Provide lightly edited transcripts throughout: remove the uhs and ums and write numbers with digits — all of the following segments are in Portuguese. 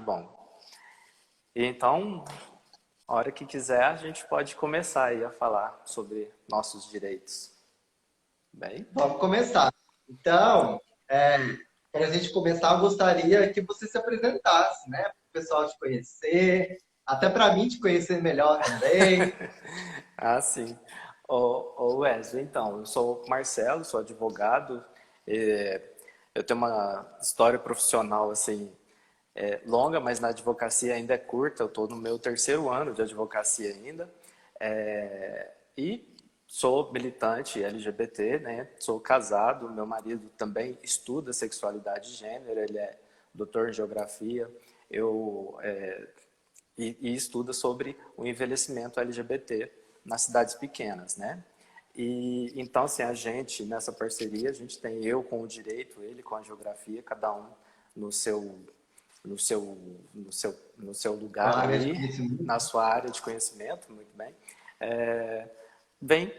bom. E então, a hora que quiser, a gente pode começar aí a falar sobre nossos direitos. Bem? Vamos começar. Então, para a gente começar, eu gostaria que você se apresentasse, né? Para o pessoal te conhecer, até para mim te conhecer melhor também. Ah, sim. Ô Wesley, então, eu sou o Marcelo, sou advogado. Eu tenho uma história profissional, assim, longa, mas na advocacia ainda é curta. Eu estou no meu terceiro ano de advocacia ainda. E sou militante LGBT, né? Sou casado, meu marido também estuda sexualidade e gênero, ele é doutor em geografia. Eu e estuda sobre o envelhecimento LGBT nas cidades pequenas, né? E então, assim, a gente, nessa parceria, a gente tem eu com o direito, ele com a geografia, cada um no seu, no seu, no seu Com lugar a área de aí, conhecimento. na sua área de conhecimento, muito bem. É, vem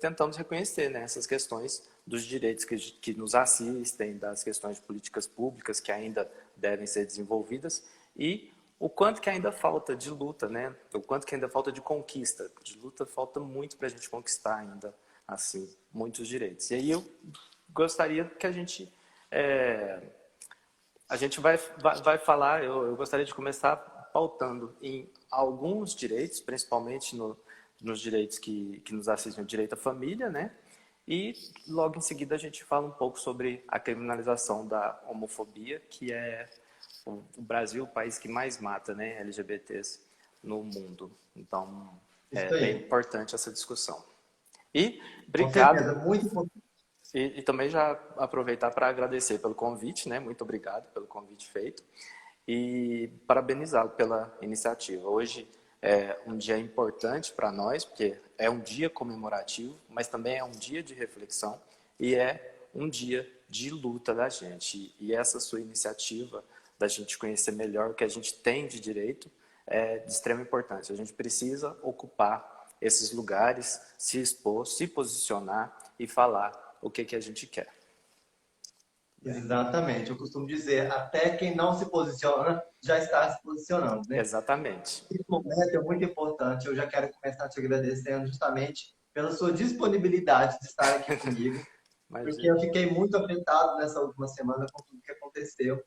tentamos reconhecer, né, essas questões dos direitos que nos assistem, das questões de políticas públicas que ainda devem ser desenvolvidas e o quanto que ainda falta de luta, né? O quanto que ainda falta de conquista. De luta falta muito para a gente conquistar ainda, assim, muitos direitos. E aí eu gostaria que a gente vai falar, eu gostaria de começar pautando em alguns direitos, principalmente nos direitos que nos assistem, o direito à família, né? E logo em seguida a gente fala um pouco sobre a criminalização da homofobia, que é o Brasil é o país que mais mata, né, LGBTs no mundo. Então, Isso é bem aí. importante essa discussão. E Com obrigado, certeza, muito importante. e também já aproveitar para agradecer pelo convite, né? Muito obrigado pelo convite feito e parabenizá-lo pela iniciativa. Hoje é um dia importante para nós, porque é um dia comemorativo, mas também é um dia de reflexão e é um dia de luta da gente. E essa sua iniciativa da gente conhecer melhor o que a gente tem de direito é de extrema importância. A gente precisa ocupar esses lugares, se expor, se posicionar e falar o que a gente quer. Bem, Exatamente. Eu costumo dizer, até quem não se posiciona já está se posicionando, né? exatamente. Esse momento é muito importante. Eu já quero começar te agradecendo justamente pela sua disponibilidade de estar aqui comigo, porque Imagina. eu fiquei muito afetado nessa última semana com tudo que aconteceu,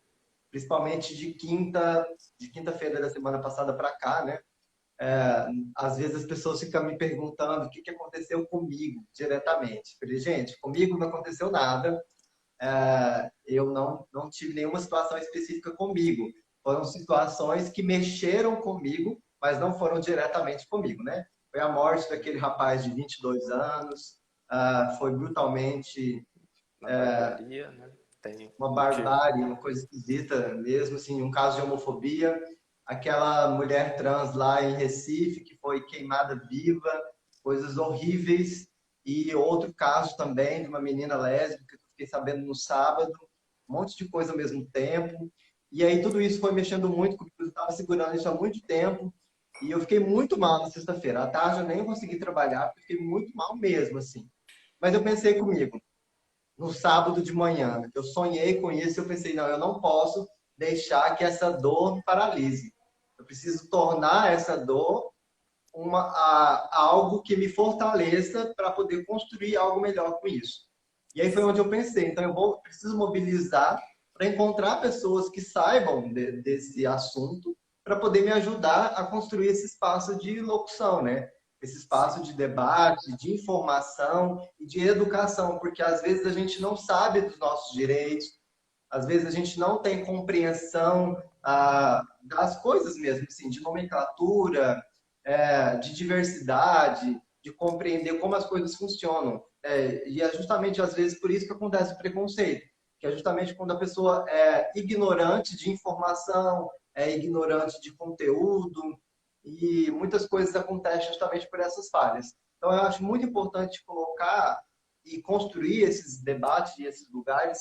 principalmente de quinta-feira da semana passada para cá, né? Às vezes as pessoas ficam me perguntando o que que aconteceu comigo diretamente. Eu falei, gente, comigo não aconteceu nada. Eu não tive nenhuma situação específica comigo. Foram situações que mexeram comigo, mas não foram diretamente comigo, né? Foi a morte daquele rapaz de 22 anos, foi brutalmente Na barbearia, né? Tem uma o que barbárie, uma coisa esquisita mesmo, assim, um caso de homofobia. Aquela mulher trans lá em Recife que foi queimada viva, coisas horríveis. E outro caso também de uma menina lésbica que eu fiquei sabendo no sábado, um monte de coisa ao mesmo tempo. E aí tudo isso foi mexendo muito comigo, eu estava segurando isso há muito tempo. E eu fiquei muito mal na sexta-feira. À tarde eu nem consegui trabalhar, porque fiquei muito mal mesmo, assim. Mas eu pensei comigo, no sábado de manhã. Eu sonhei com isso e eu pensei, não, eu não posso deixar que essa dor me paralise. Eu preciso tornar essa dor algo que me fortaleça para poder construir algo melhor com isso. E aí foi onde eu pensei, então preciso mobilizar para encontrar pessoas que saibam desse assunto para poder me ajudar a construir esse espaço de locução, né? Esse espaço de debate, de informação e de educação, porque às vezes a gente não sabe dos nossos direitos, às vezes a gente não tem compreensão das coisas mesmo, assim, de nomenclatura, de diversidade, de compreender como as coisas funcionam. E é justamente, às vezes, por isso que acontece o preconceito, que é justamente quando a pessoa é ignorante de informação, é ignorante de conteúdo, e muitas coisas acontecem justamente por essas falhas. Então, eu acho muito importante colocar e construir esses debates e esses lugares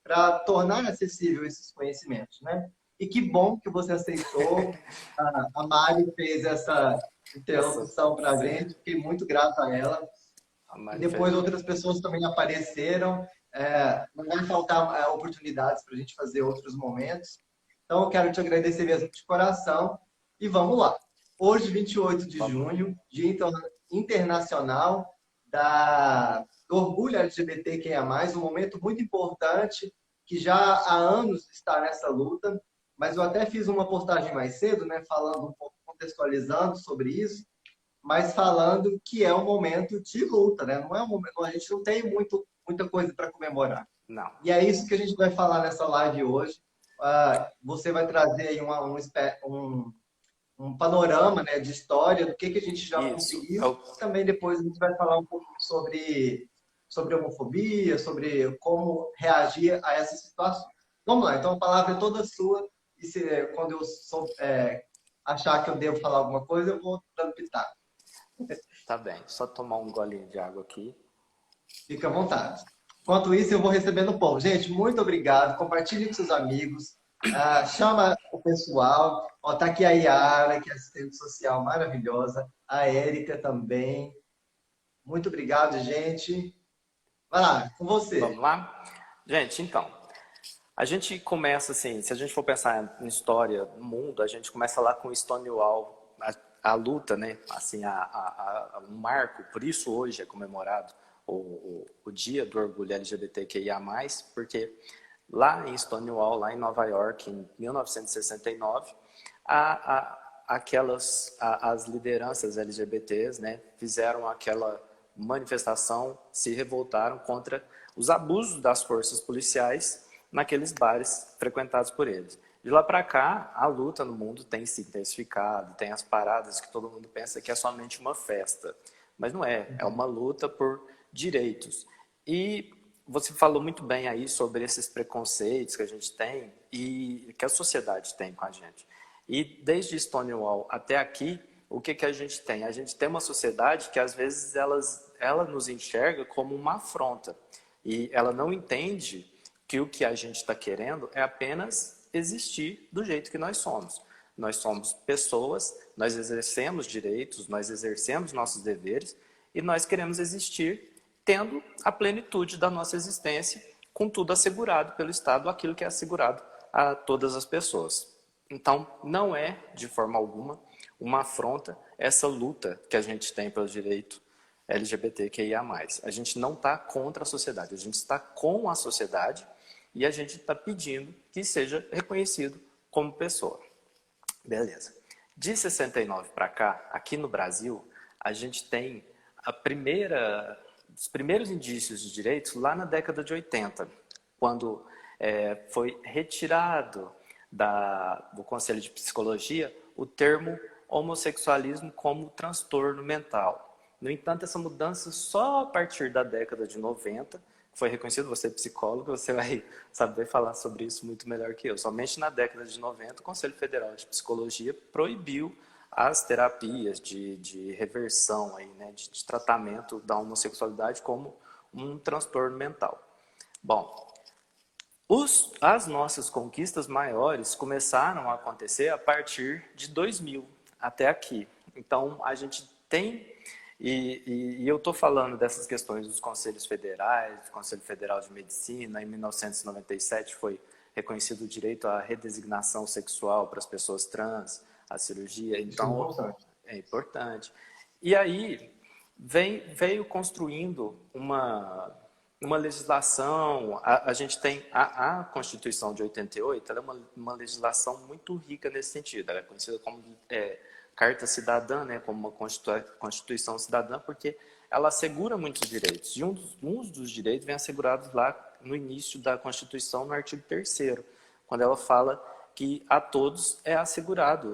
para tornar acessível esses conhecimentos, né? E que bom que você aceitou. A Mari fez essa essa, interlocução para a sim, gente, fiquei muito grato a ela. a E Mari fez. depois outras pessoas também apareceram. Não vai faltar oportunidades para a gente fazer outros momentos. Então, eu quero te agradecer mesmo de coração e vamos lá. Hoje, 28 de Vamos lá. junho, Internacional do Orgulho LGBTQIA+, um momento muito importante que já há anos está nessa luta, mas eu até fiz uma postagem mais cedo, né, falando um pouco, contextualizando sobre isso, mas falando que é um momento de luta, né? Não é um momento, a gente não tem muita coisa para comemorar. Não. E é isso que a gente vai falar nessa live hoje. Você vai trazer aí um panorama, né, de história do que a gente já Isso. conseguiu. Também depois a gente vai falar um pouco sobre homofobia, sobre como reagir a essas situações. Vamos lá, então a palavra é toda sua e quando eu achar que eu devo falar alguma coisa, eu vou dando pitaco. Tá bem. Só tomar um golinho de água aqui. Fica à vontade. Enquanto isso, eu vou recebendo o povo. Gente, muito obrigado. Compartilhe com seus amigos. Chama o pessoal. Ó, tá aqui a Yara, que é assistente social maravilhosa. A Érica também. Muito obrigado, gente. Vai lá, com você. Vamos lá? Gente, então, a gente começa assim, se a gente for pensar em história no mundo, a gente começa lá com Stonewall, a luta, né? Assim, um marco, por isso hoje é comemorado o Dia do Orgulho LGBTQIA+, porque lá em Stonewall, lá em Nova York, em 1969, as lideranças LGBTs, né, fizeram aquela manifestação, se revoltaram contra os abusos das forças policiais naqueles bares frequentados por eles. De lá para cá, a luta no mundo tem se intensificado, tem as paradas que todo mundo pensa que é somente uma festa. Mas não é, é uma luta por direitos. E você falou muito bem aí sobre esses preconceitos que a gente tem e que a sociedade tem com a gente. E desde Stonewall até aqui, o que a gente tem? A gente tem uma sociedade que às vezes ela nos enxerga como uma afronta. E ela não entende que o que a gente está querendo é apenas existir do jeito que nós somos. Nós somos pessoas, nós exercemos direitos, nós exercemos nossos deveres e nós queremos existir tendo a plenitude da nossa existência, com tudo assegurado pelo Estado, aquilo que é assegurado a todas as pessoas. Então, não é, de forma alguma, uma afronta essa luta que a gente tem pelo direito LGBTQIA+. A gente não está contra a sociedade, a gente está com a sociedade e a gente está pedindo que seja reconhecido como pessoa. Beleza. De 69 para cá, aqui no Brasil, a gente tem os primeiros indícios de direitos lá na década de 80, quando foi retirado do Conselho de Psicologia o termo homossexualismo como transtorno mental. No entanto, essa mudança só a partir da década de 90 foi reconhecido. Você é psicólogo, você vai saber falar sobre isso muito melhor que eu. Somente na década de 90, o Conselho Federal de Psicologia proibiu as terapias de reversão, aí, né, de tratamento da homossexualidade como um transtorno mental. Bom, as nossas conquistas maiores começaram a acontecer a partir de 2000 até aqui. Então, a gente tem, e eu estou falando dessas questões dos conselhos federais, do Conselho Federal de Medicina, em 1997 foi reconhecido o direito à redesignação sexual para as pessoas trans, a cirurgia, então é importante. E aí veio construindo uma legislação, a gente tem a Constituição de 88, ela é uma legislação muito rica nesse sentido, ela é conhecida como Carta Cidadã, né, como uma Constituição Cidadã, porque ela assegura muitos direitos, e um dos direitos vem assegurados lá no início da Constituição, no artigo 3º, quando ela fala que a todos é assegurado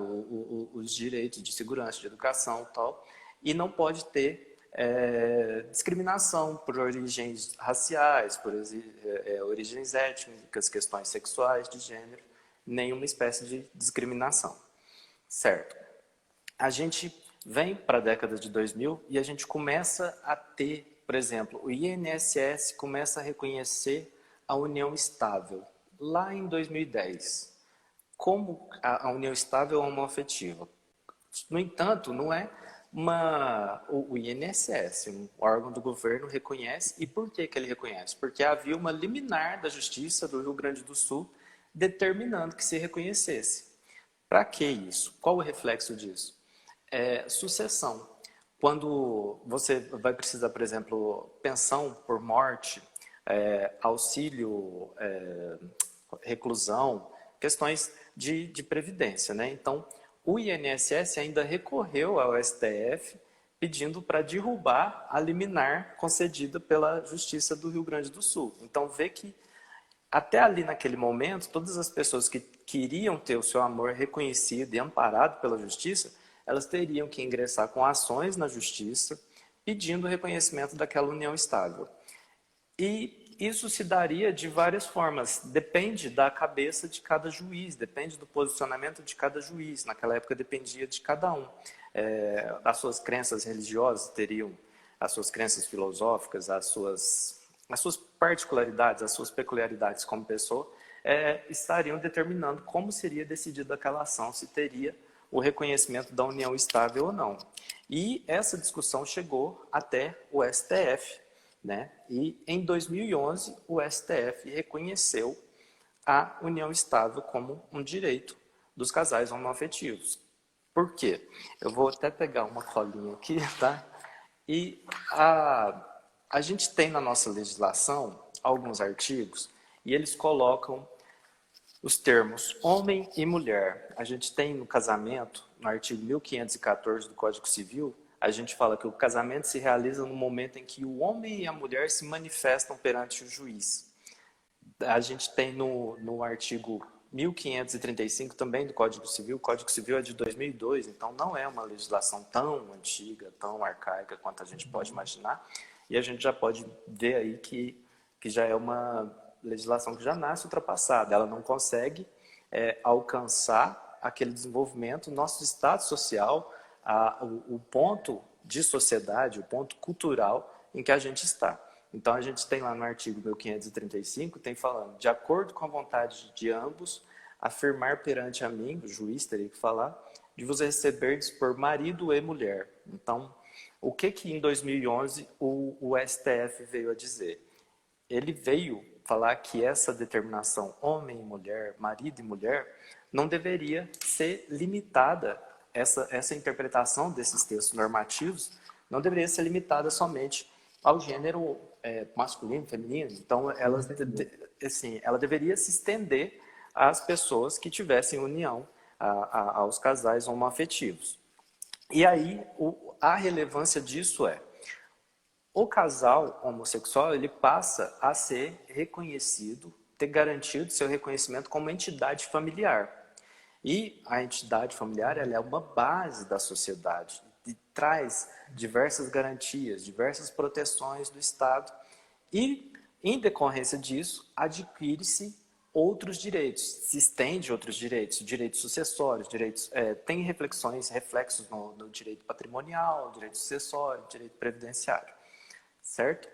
os direitos de segurança, de educação e tal, e não pode ter discriminação por origens raciais, por origens étnicas, questões sexuais, de gênero, nenhuma espécie de discriminação. Certo. A gente vem para a década de 2000 e a gente começa a ter, por exemplo, o INSS começa a reconhecer a união estável, lá em 2010, como a união estável homoafetiva. No entanto, não é o INSS, um órgão do governo, reconhece. E por que ele reconhece? Porque havia uma liminar da Justiça do Rio Grande do Sul determinando que se reconhecesse. Para que isso? Qual o reflexo disso? Sucessão. Quando você vai precisar, por exemplo, pensão por morte, auxílio, reclusão, questões de previdência, né? Então, o INSS ainda recorreu ao STF pedindo para derrubar a liminar concedida pela Justiça do Rio Grande do Sul. Então, vê que até ali naquele momento, todas as pessoas que queriam ter o seu amor reconhecido e amparado pela Justiça, elas teriam que ingressar com ações na Justiça pedindo o reconhecimento daquela união estável. E isso se daria de várias formas, depende da cabeça de cada juiz, depende do posicionamento de cada juiz. Naquela época dependia de cada um. As suas crenças religiosas teriam as suas crenças filosóficas, as suas particularidades, as suas peculiaridades como pessoa, estariam determinando como seria decidida aquela ação, se teria o reconhecimento da união estável ou não. E essa discussão chegou até o STF, né? E em 2011 o STF reconheceu a união estável como um direito dos casais homoafetivos. Por quê? Eu vou até pegar uma colinha aqui, tá? E a gente tem na nossa legislação alguns artigos e eles colocam os termos homem e mulher. A gente tem no casamento, no artigo 1514 do Código Civil, a gente fala que o casamento se realiza no momento em que o homem e a mulher se manifestam perante o juiz. A gente tem no artigo 1535 também do Código Civil. O Código Civil é de 2002, então não é uma legislação tão antiga, tão arcaica quanto a gente pode imaginar. E a gente já pode ver aí que já é uma legislação que já nasce ultrapassada. Ela não consegue alcançar aquele desenvolvimento, nosso estado social, o ponto de sociedade, o ponto cultural em que a gente está. Então, a gente tem lá no artigo 1535, tem falando, de acordo com a vontade de ambos, afirmar perante a mim, o juiz teria que falar, de vos receberdes por marido e mulher. Então, o que em 2011 o STF veio a dizer? Ele veio falar que essa determinação homem e mulher, marido e mulher, não deveria ser limitada, essa interpretação desses textos normativos não deveria ser limitada somente ao gênero masculino, feminino. Então, ela deveria se estender às pessoas que tivessem união, aos casais homoafetivos. E aí, a relevância disso o casal homossexual ele passa a ser reconhecido, ter garantido seu reconhecimento como entidade familiar. E a entidade familiar ela é uma base da sociedade e traz diversas garantias, diversas proteções do Estado e, em decorrência disso, adquire-se outros direitos, se estende outros direitos sucessórios, tem reflexos no direito patrimonial, direito sucessório, direito previdenciário, certo?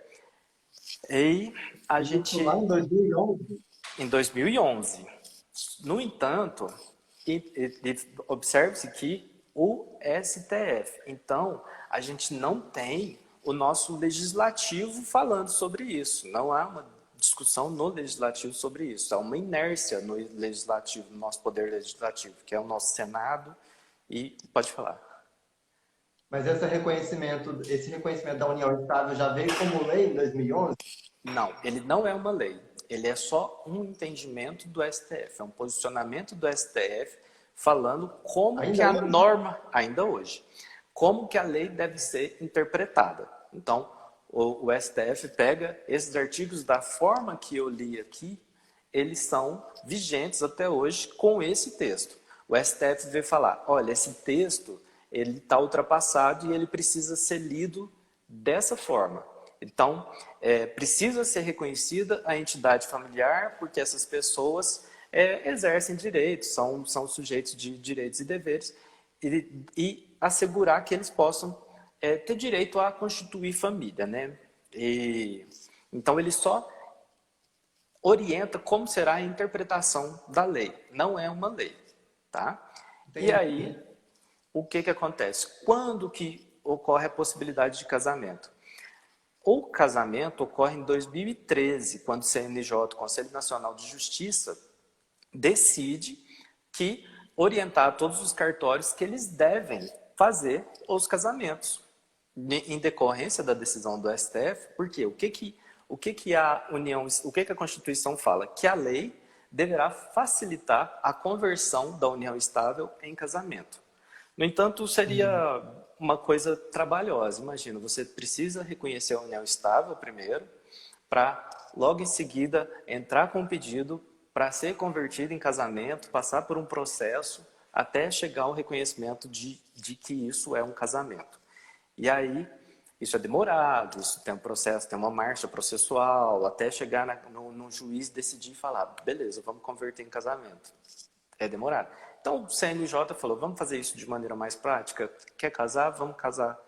E a gente... Lá em 2011? Em 2011. No entanto, observe-se que o STF, então, a gente não tem o nosso legislativo falando sobre isso, não há uma discussão no legislativo sobre isso, há uma inércia no legislativo, no nosso poder legislativo, que é o nosso Senado, e pode falar. Mas esse reconhecimento da união estável já veio como lei em 2011? Não, ele não é uma lei. Ele é só um entendimento do STF, é um posicionamento do STF falando como que a norma, ainda hoje, como que a lei deve ser interpretada. Então, o STF pega esses artigos da forma que eu li aqui, eles são vigentes até hoje com esse texto. O STF veio falar, olha, esse texto ele está ultrapassado e ele precisa ser lido dessa forma. Então, precisa ser reconhecida a entidade familiar, porque essas pessoas exercem direitos, são sujeitos de direitos e deveres, e assegurar que eles possam ter direito a constituir família, né? Então, ele só orienta como será a interpretação da lei, não é uma lei, tá? Entendi. E aí, o que acontece? Quando que ocorre a possibilidade de casamento? O casamento ocorre em 2013, quando o CNJ, Conselho Nacional de Justiça, decide que orientar todos os cartórios que eles devem fazer os casamentos em decorrência da decisão do STF. Porque o que a União, o que a Constituição fala? Que a lei deverá facilitar a conversão da união estável em casamento. No entanto, seria uma coisa trabalhosa. Imagina, você precisa reconhecer a união estável primeiro, para logo em seguida entrar com um pedido para ser convertido em casamento, passar por um processo até chegar ao reconhecimento de que isso é um casamento. E aí, isso é demorado, isso tem um processo, tem uma marcha processual, até chegar no juiz decidir e falar, beleza, vamos converter em casamento. É demorado. Então, o CNJ falou, vamos fazer isso de maneira mais prática? Quer casar? Vamos casar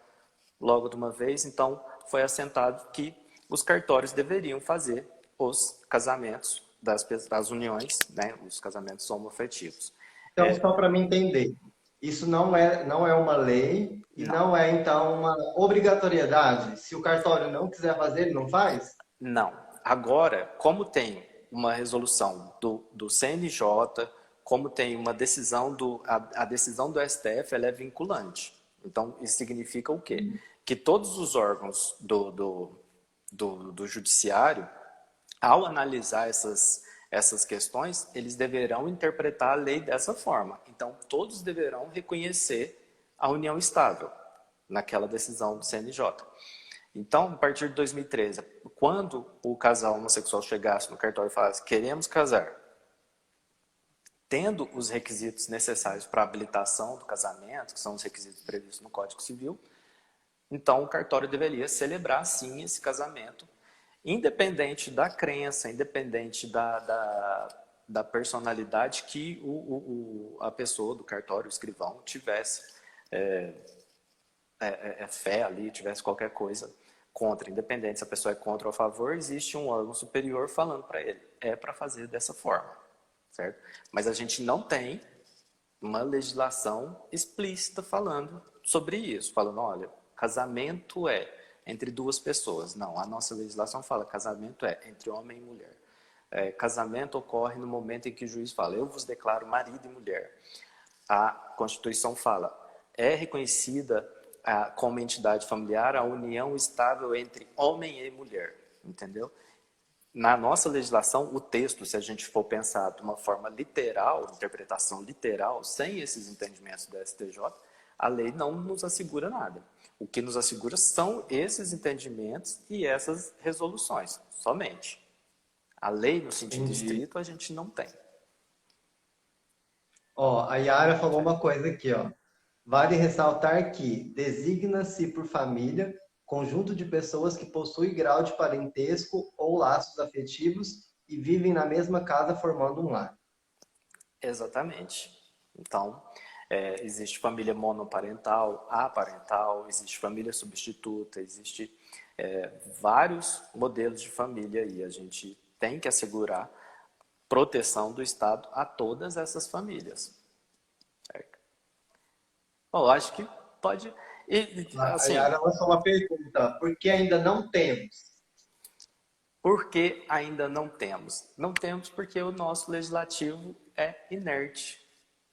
logo de uma vez. Então, foi assentado que os cartórios deveriam fazer os casamentos das uniões, né, os casamentos homoafetivos. Então, só para me entender, isso não é uma lei e Não, não é, então, uma obrigatoriedade. Se o cartório não quiser fazer, ele não faz? não. Agora, como tem uma resolução do CNJ, como tem uma decisão a decisão do STF, ela é vinculante. Então, isso significa o quê? Que todos os órgãos do judiciário, ao analisar essas questões, eles deverão interpretar a lei dessa forma. Então, todos deverão reconhecer a união estável naquela decisão do CNJ. Então, a partir de 2013, quando o casal homossexual chegasse no cartório e falasse queremos casar, tendo os requisitos necessários para a habilitação do casamento, que são os requisitos previstos no Código Civil, então o cartório deveria celebrar, sim, esse casamento, independente da crença, independente da personalidade que a pessoa do cartório, o escrivão, tivesse fé ali, tivesse qualquer coisa contra. Independente se a pessoa é contra ou a favor, existe um órgão superior falando para ele, é para fazer dessa forma, certo? Mas a gente não tem uma legislação explícita falando sobre isso, falando, olha, casamento é entre duas pessoas. Não, a nossa legislação fala casamento é entre homem e mulher. Casamento ocorre no momento em que o juiz fala, eu vos declaro marido e mulher. A Constituição fala, é reconhecida como entidade familiar a união estável entre homem e mulher, entendeu? Na nossa legislação, o texto, se a gente for pensar de uma forma literal, interpretação literal, sem esses entendimentos do STJ, a lei não nos assegura nada. O que nos assegura são esses entendimentos e essas resoluções, somente. A lei, no sentido Entendi. estrito, a gente não tem. Ó, a Yara falou uma coisa aqui, ó. Vale ressaltar que designa-se por família conjunto de pessoas que possui grau de parentesco ou laços afetivos e vivem na mesma casa formando um lar. Exatamente. Então, existe família monoparental, aparental, existe família substituta, existe vários modelos de família e a gente tem que assegurar proteção do Estado a todas essas famílias. Certo? Bom, eu acho que pode... A assim, Yara lançou uma pergunta: por que ainda não temos? por que ainda não temos? Não temos porque o nosso legislativo é inerte.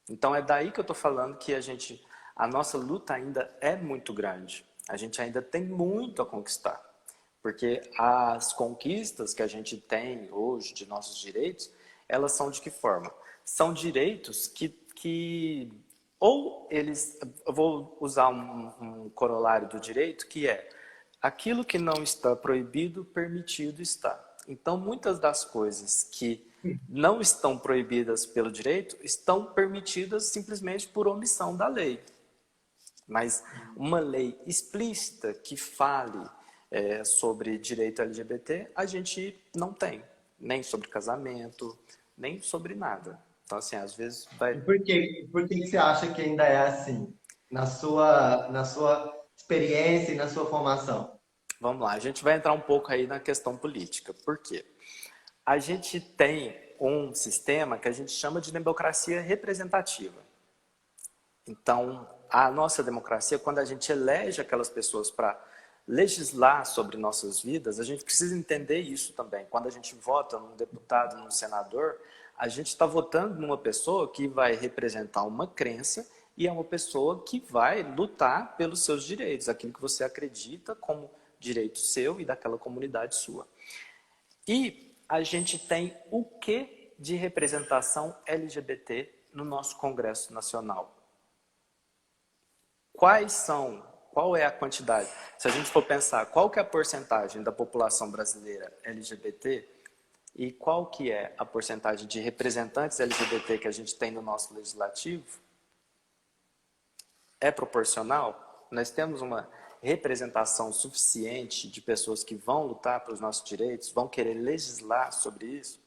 Então é daí que eu estou falando que a nossa luta ainda é muito grande. A gente ainda tem muito a conquistar. Porque as conquistas que a gente tem hoje de nossos direitos, elas são de que forma? São direitos que ou eles... Eu vou usar um corolário do direito, que é aquilo que não está proibido, permitido está. Então, muitas das coisas que não estão proibidas pelo direito estão permitidas simplesmente por omissão da lei. Mas uma lei explícita que fale sobre direito LGBT, a gente não tem. Nem sobre casamento, nem sobre nada. Então, assim, às vezes vai... E por que você acha que ainda é assim? Na sua experiência e na sua formação? Vamos lá, a gente vai entrar um pouco aí na questão política. Por quê? A gente tem um sistema que a gente chama de democracia representativa. Então, a nossa democracia, quando a gente elege aquelas pessoas para legislar sobre nossas vidas, a gente precisa entender isso também. Quando a gente vota num deputado, num senador, a gente está votando numa pessoa que vai representar uma crença e é uma pessoa que vai lutar pelos seus direitos, aquilo que você acredita como direito seu e daquela comunidade sua. E a gente tem o que de representação LGBT no nosso Congresso Nacional? Qual é a quantidade? Se a gente for pensar, qual que é a porcentagem da população brasileira LGBT e qual que é a porcentagem de representantes LGBT que a gente tem no nosso legislativo, é proporcional? Nós temos uma representação suficiente de pessoas que vão lutar pelos nossos direitos, vão querer legislar sobre isso?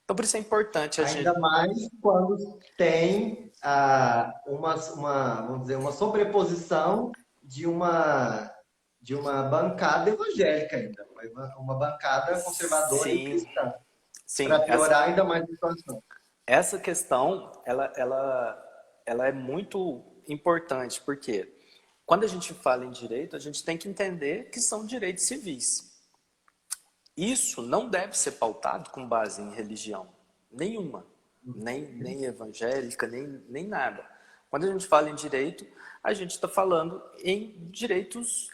Então, por isso é importante a Ainda gente... mais quando tem vamos dizer, uma sobreposição de uma bancada evangélica ainda, uma bancada conservadora e Sim, cristã, sim, para piorar ainda mais a situação. essa questão, ela é muito importante, porque quando a gente fala em direito, a gente tem que entender que são direitos civis. Isso não deve ser pautado com base em religião nenhuma, nem evangélica, nem nada. Quando a gente fala em direito, a gente está falando em direitos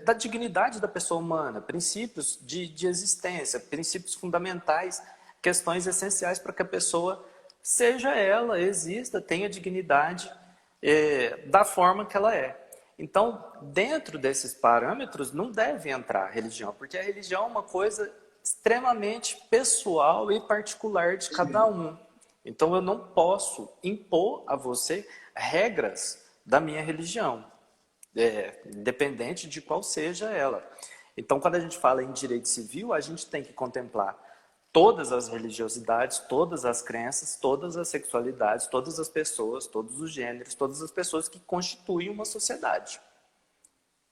da dignidade da pessoa humana, princípios de existência, princípios fundamentais, questões essenciais para que a pessoa seja ela, exista, tenha dignidade da forma que ela é. Então, dentro desses parâmetros, não deve entrar a religião, porque a religião é uma coisa extremamente pessoal e particular de cada um. Então, eu não posso impor a você regras da minha religião, independente de qual seja ela. Então, quando a gente fala em direito civil, a gente tem que contemplar todas as religiosidades, todas as crenças, todas as sexualidades, todas as pessoas, todos os gêneros, todas as pessoas que constituem uma sociedade.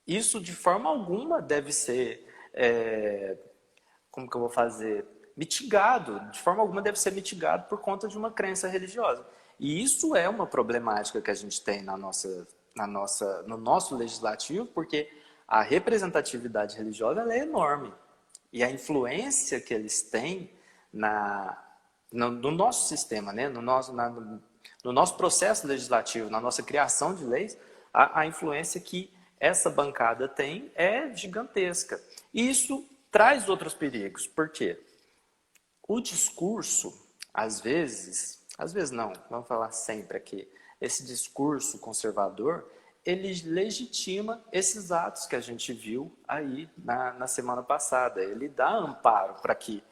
Isso, de forma alguma, deve ser, como que eu vou fazer? Mitigado. De forma alguma deve ser mitigado por conta de uma crença religiosa. E isso é uma problemática que a gente tem no nosso legislativo, porque a representatividade religiosa ela é enorme. E a influência que eles têm no nosso sistema, né? No nosso processo legislativo, na nossa criação de leis, a influência que essa bancada tem é gigantesca. E isso traz outros perigos. Por quê? O discurso, às vezes não, vamos falar sempre aqui, esse discurso conservador, ele legitima esses atos que a gente viu aí na semana passada. Ele dá amparo para que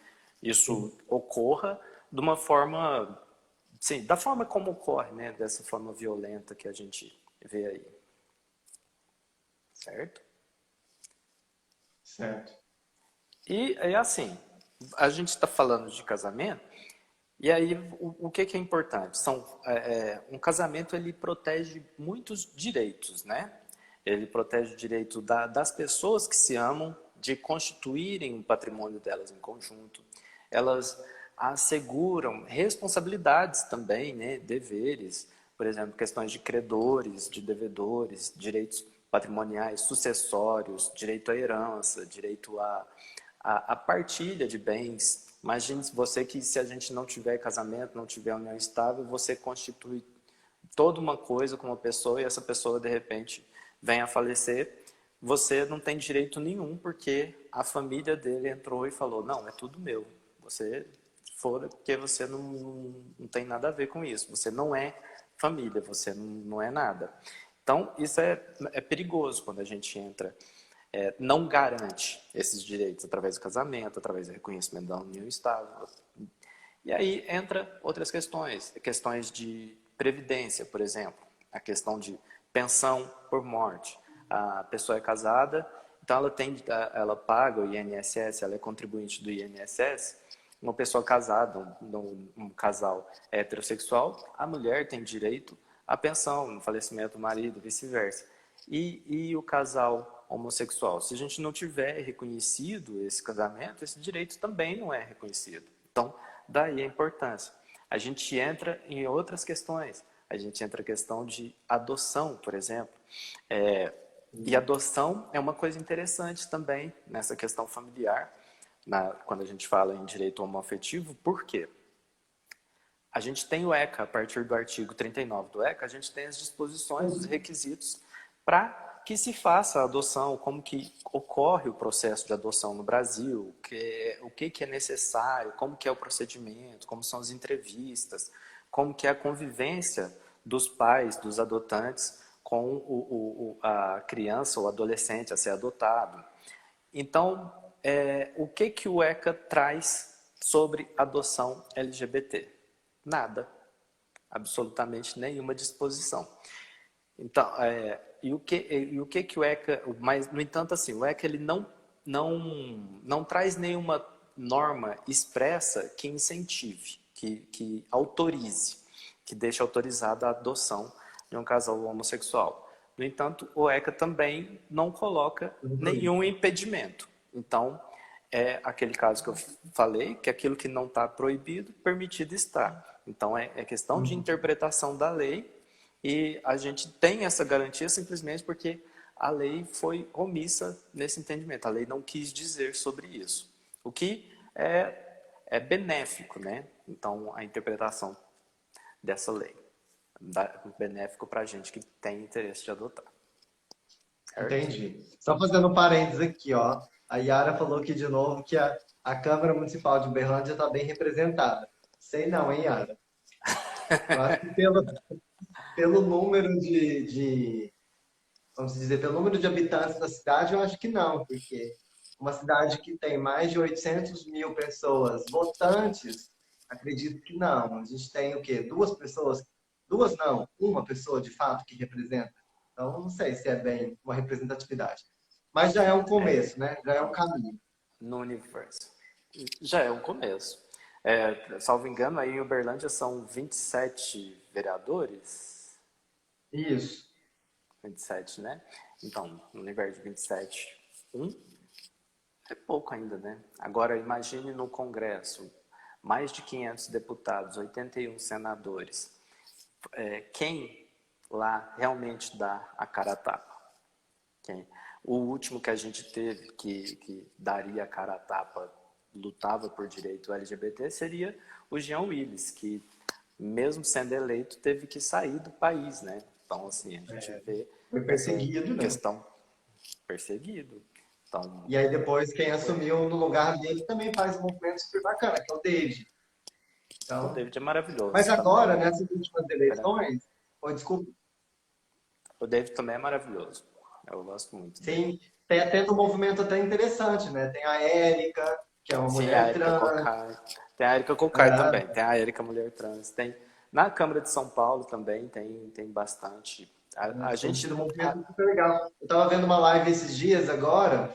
isso ocorra de uma forma, sim, da forma como ocorre, né? Dessa forma violenta que a gente vê aí. Certo? Certo. E é assim, a gente está falando de casamento, e aí o que é importante? Um casamento ele protege muitos direitos, né? Ele protege o direito das pessoas que se amam de constituírem um patrimônio delas em conjunto. Elas asseguram responsabilidades também, né? Deveres, por exemplo, questões de credores, de devedores, direitos patrimoniais, sucessórios, direito à herança, direito à partilha de bens. Imagine você que se a gente não tiver casamento, não tiver união estável, você constitui toda uma coisa com uma pessoa e essa pessoa de repente vem a falecer, você não tem direito nenhum porque a família dele entrou e falou, não, é tudo meu, você fora porque você não tem nada a ver com isso, você não é família, você não é nada. Então isso é perigoso quando a gente entra, não garante esses direitos através do casamento, através do reconhecimento da união estável. E aí entra outras questões de previdência, por exemplo, a questão de pensão por morte. A pessoa é casada, então ela paga o INSS, ela é contribuinte do INSS. Uma pessoa casada, um casal heterossexual, a mulher tem direito à pensão no falecimento do marido, vice-versa. E o casal homossexual, se a gente não tiver reconhecido esse casamento, esse direito também não é reconhecido. Então, daí a importância. A gente entra em outras questões. A gente entra na questão de adoção, por exemplo. E adoção é uma coisa interessante também nessa questão familiar, quando a gente fala em direito homoafetivo. Por quê? a gente tem o ECA, a partir do artigo 39 do ECA, a gente tem as disposições, os requisitos para que se faça a adoção, como que ocorre o processo de adoção no Brasil, o que é necessário, como que é o procedimento, como são as entrevistas, como que é a convivência dos pais, dos adotantes, com a criança ou adolescente a ser adotado. Então, o que o ECA traz sobre adoção LGBT? Nada. Absolutamente nenhuma disposição. Então, e o que o ECA... Mas, no entanto, assim, o ECA ele não traz nenhuma norma expressa que incentive, que autorize, que deixe autorizada a adoção de um casal homossexual. No entanto, o ECA também não coloca nenhum impedimento. Então, é aquele caso que eu falei, que aquilo que não está proibido, permitido está. Então, é questão de interpretação da lei e a gente tem essa garantia simplesmente porque a lei foi omissa nesse entendimento. A lei não quis dizer sobre isso. O que é benéfico, né? Então, a interpretação dessa lei. Benéfico para a gente que tem interesse de adotar. Certo? Entendi. Só fazendo um parênteses aqui, ó. A Yara falou aqui de novo que a Câmara Municipal de Uberlândia está bem representada. Sei não, hein, Yara? Eu acho que pelo número vamos dizer, pelo número de habitantes da cidade, eu acho que não, porque uma cidade que tem mais de 800 mil pessoas votantes, acredito que não. A gente tem o quê? Duas pessoas? Duas não, uma pessoa de fato que representa. Então, não sei se é bem uma representatividade. Mas já é um começo, né? Já é um caminho. No universo. Já é um começo. Salvo engano, aí em Uberlândia são 27 vereadores. Isso. 27, né? Então, no universo de 27, é pouco ainda, né? Agora, imagine no Congresso, mais de 500 deputados, 81 senadores. Quem lá realmente dá a cara a tapa? Quem? O último que a gente teve que daria a cara a tapa, lutava por direito LGBT, seria o Jean Willis, que mesmo sendo eleito, teve que sair do país, né? Então, assim, a gente vê Foi essa perseguido, né? questão perseguido. Então, E aí depois quem assumiu no lugar dele também faz um movimento super bacana, que é o David. o Então, David é mas maravilhoso agora, também. nessas últimas eleições, oh, desculpa, O David também é maravilhoso. Eu gosto muito dele. sim, tem até um movimento até interessante, né? Tem a Érica, que é uma Sim, a mulher Erika trans. Cocai. Tem a Erika Cocai também. É, Tem a Erika Mulher Trans. Tem na Câmara de São Paulo também tem bastante. A tem tido gente um movimento super legal. Eu estava vendo uma live esses dias agora,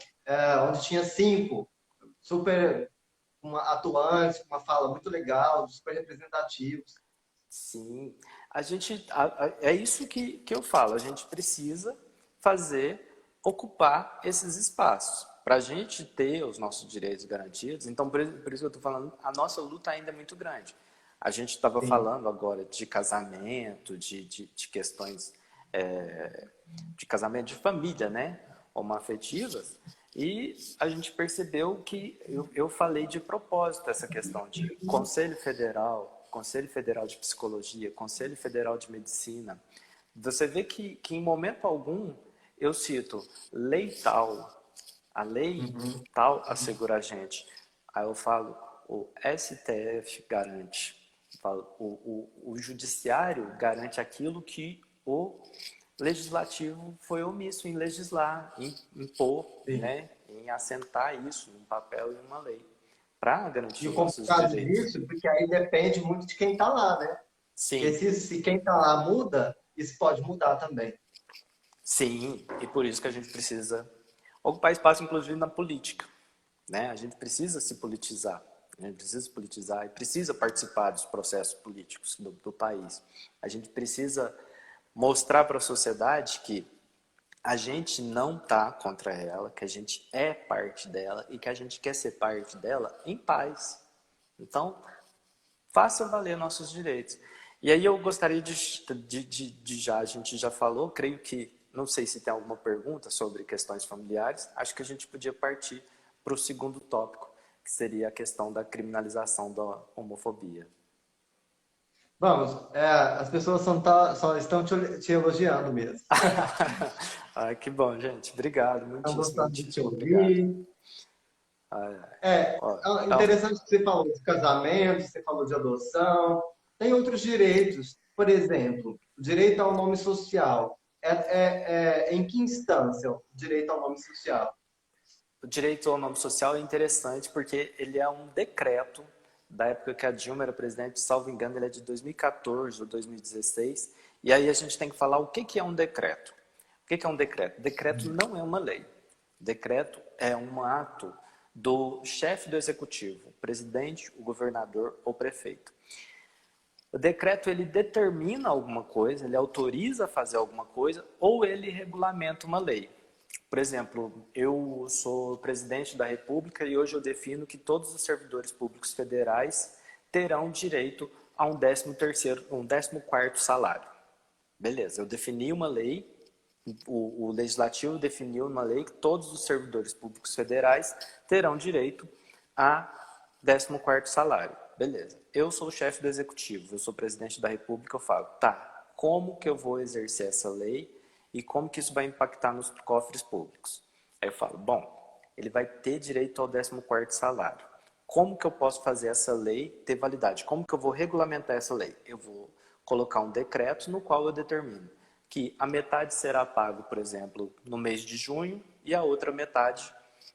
onde tinha cinco super atuantes, com uma fala muito legal, super representativos. sim, é isso que eu falo. A gente precisa ocupar esses espaços para a gente ter os nossos direitos garantidos. Então, por isso que eu estou falando, a nossa luta ainda é muito grande. A gente estava Sim. falando agora de casamento, de questões de casamento de família, né? Homoafetivas. E a gente percebeu que eu falei de propósito essa questão de Conselho Federal de Psicologia, Conselho Federal de Medicina. Você vê que em momento algum eu cito lei tal, a lei Uhum. tal assegura a gente. Aí eu falo, o STF garante. Eu falo, o judiciário garante aquilo que o legislativo foi omisso em legislar, em impor, Sim. né, em assentar isso num papel e em uma lei, para E garantir o nossos complicado direitos. disso, porque aí depende muito de quem está lá, né? Porque Sim, se quem está lá muda, isso pode mudar também. sim, e por isso que a gente precisa ocupar espaço, inclusive, na política. Né? A gente precisa se politizar, a gente precisa se politizar e precisa participar dos processos políticos do país. A gente precisa mostrar para a sociedade que a gente não está contra ela, que a gente é parte dela e que a gente quer ser parte dela em paz. Então, faça valer nossos direitos. E aí eu gostaria de já, a gente já falou, creio que, não sei se tem alguma pergunta sobre questões familiares, acho que a gente podia partir para o segundo tópico, que seria a questão da criminalização da homofobia. Vamos, as pessoas só estão te elogiando mesmo. Ah, que bom, gente. Obrigado, Estão muitíssimo, gostando de te muitíssimo obrigado. ouvir. Ah, É, ó, então, interessante que você falou de casamento, você falou de adoção. Tem outros direitos, por exemplo, o direito ao nome social. Em que instância o direito ao nome social? o direito ao nome social é interessante porque ele é um decreto da época que a Dilma era presidente, salvo engano, ele é de 2014 ou 2016. E aí a gente tem que falar o que é um decreto. O que é um decreto? Decreto não é uma lei. Decreto é um ato do chefe do executivo, o presidente, o governador ou prefeito. O decreto ele determina alguma coisa, ele autoriza a fazer alguma coisa ou ele regulamenta uma lei. Por exemplo, eu sou presidente da República e hoje eu defino que todos os servidores públicos federais terão direito a um 13º, um 14º salário. Beleza, eu defini uma lei, o legislativo definiu uma lei que todos os servidores públicos federais terão direito a 14º salário. Beleza, eu sou o chefe do executivo, eu sou presidente da República, eu falo, tá, como que eu vou exercer essa lei e como que isso vai impactar nos cofres públicos? Aí eu falo, bom, ele vai ter direito ao 14º salário. Como que eu posso fazer essa lei ter validade? Como que eu vou regulamentar essa lei? Eu vou colocar um decreto no qual eu determino que a metade será pago, por exemplo, no mês de junho e a outra metade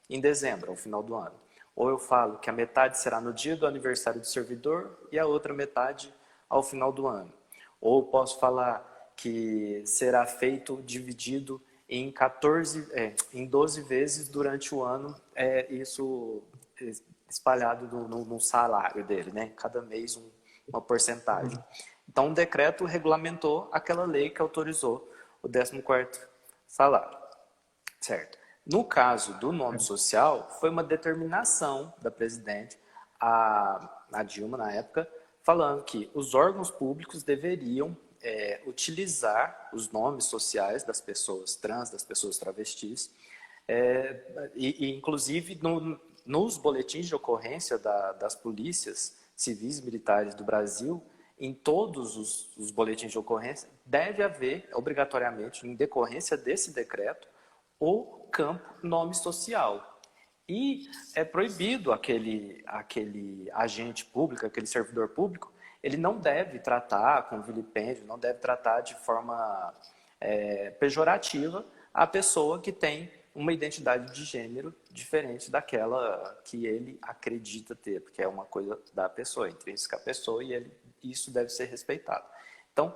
em dezembro, ao final do ano. Ou eu falo que a metade será no dia do aniversário do servidor e a outra metade ao final do ano. Ou posso falar que será feito dividido em 14, em 12 vezes durante o ano, isso espalhado no salário dele, né? Cada mês uma porcentagem. Então, um decreto regulamentou aquela lei que autorizou o 14º salário, certo? No caso do nome social, foi uma determinação da presidente, a Dilma, na época, falando que os órgãos públicos deveriam utilizar os nomes sociais das pessoas trans, das pessoas travestis, inclusive nos boletins de ocorrência das polícias civis e militares do Brasil, em todos os boletins de ocorrência, deve haver, obrigatoriamente, em decorrência desse decreto, o campo nome social. E é proibido aquele agente público, aquele servidor público, ele não deve tratar com vilipêndio, não deve tratar de forma pejorativa a pessoa que tem uma identidade de gênero diferente daquela que ele acredita ter, porque é uma coisa da pessoa, intrínseca à pessoa, e isso deve ser respeitado. Então,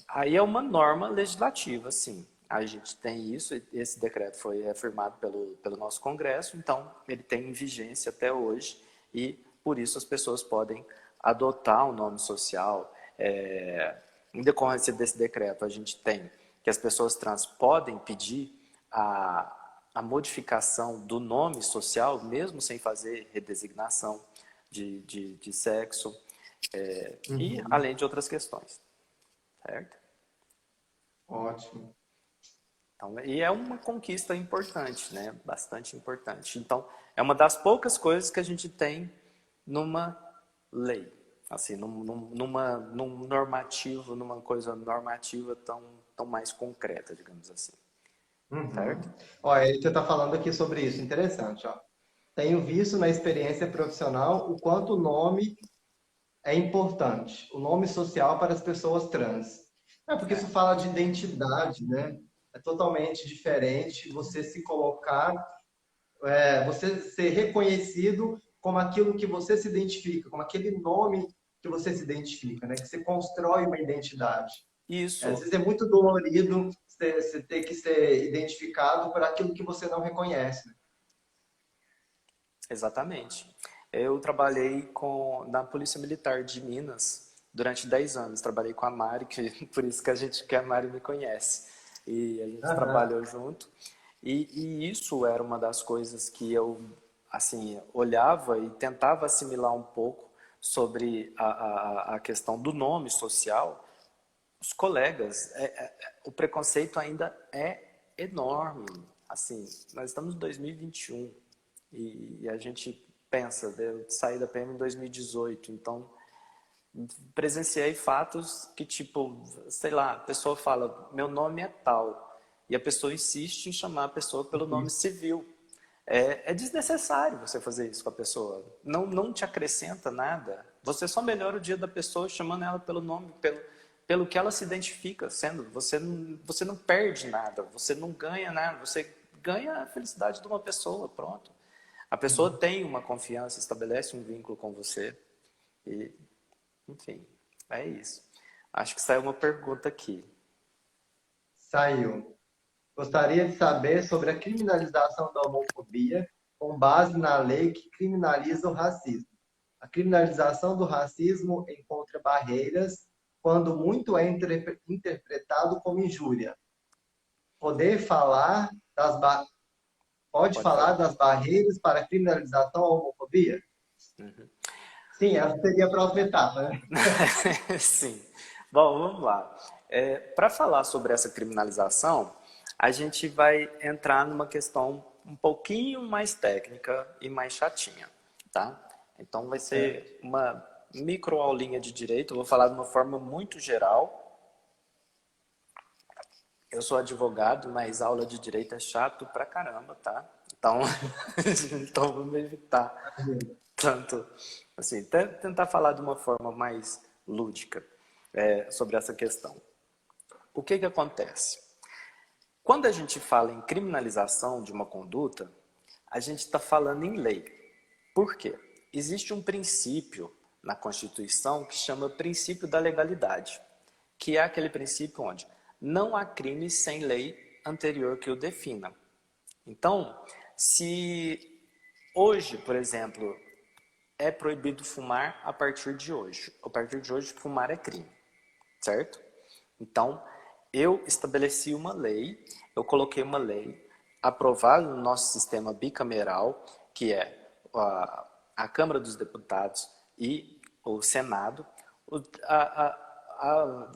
aí é uma norma legislativa, sim. A gente tem isso, esse decreto foi afirmado pelo nosso Congresso, então ele tem vigência até hoje e por isso as pessoas podem adotar um nome social. Em decorrência desse decreto, a gente tem que as pessoas trans podem pedir a modificação do nome social, mesmo sem fazer redesignação de sexo, e Uhum. além de outras questões, certo? Ótimo. Então, e é uma conquista importante, né? Bastante importante. Então, é uma das poucas coisas que a gente tem numa lei, assim, num normativo, numa coisa normativa tão mais concreta, digamos assim, certo? Uhum. Ó, aí você está falando aqui sobre isso, interessante, ó. Tenho visto na experiência profissional o quanto o nome é importante, o nome social para as pessoas trans. É porque isso É, fala de identidade, né? É totalmente diferente você se colocar, você ser reconhecido como aquilo que você se identifica, como aquele nome que você se identifica, né? Que você constrói uma identidade. Às isso, vezes é muito dolorido você ter que ser identificado por aquilo que você não reconhece, né? exatamente. Eu trabalhei na Polícia Militar de Minas durante 10 anos. Trabalhei com a Mari, por isso que a Mari me conhece. E a gente Aham. trabalhou junto. E isso era uma das coisas que eu assim olhava e tentava assimilar um pouco sobre a questão do nome social. Os colegas, o preconceito ainda é enorme. Assim, nós estamos em 2021 e a gente pensa, eu saí da PM em 2018, então presenciei fatos que, tipo, sei lá, a pessoa fala, meu nome é tal, e a pessoa insiste em chamar a pessoa pelo nome civil. É desnecessário você fazer isso com a pessoa. Não te acrescenta nada. Você só melhora o dia da pessoa chamando ela pelo nome, pelo que ela se identifica sendo. Você não perde nada, você não ganha nada, você ganha a felicidade de uma pessoa, pronto. A pessoa tem uma confiança, estabelece um vínculo com você. E, enfim, é isso. Acho que saiu uma pergunta aqui. Saiu. Gostaria de saber sobre a criminalização da homofobia com base na lei que criminaliza o racismo. A criminalização do racismo encontra barreiras quando muito é interpretado como injúria. Poder falar das ba... Pode Pode falar falar. das barreiras para a criminalização da homofobia? Sim, essa seria a próxima etapa, né? Sim. Bom, vamos lá. Para falar sobre essa criminalização, a gente vai entrar numa questão um pouquinho mais técnica e mais chatinha, tá? Então vai Certo. ser uma microaulinha de direito, eu vou falar de uma forma muito geral. Eu sou advogado, mas aula de direito é chato pra caramba, tá? Então, então vamos evitar tanto, assim, tentar falar de uma forma mais lúdica sobre essa questão. O que que acontece? Quando a gente fala em criminalização de uma conduta, a gente está falando em lei. Por quê? Existe um princípio na Constituição que chama princípio da legalidade, que é aquele princípio onde não há crime sem lei anterior que o defina. Então, se hoje, por exemplo, é proibido fumar a partir de hoje. A partir de hoje, fumar é crime, certo? Então, eu estabeleci uma lei, eu coloquei uma lei aprovada no nosso sistema bicameral, que é a Câmara dos Deputados e o Senado.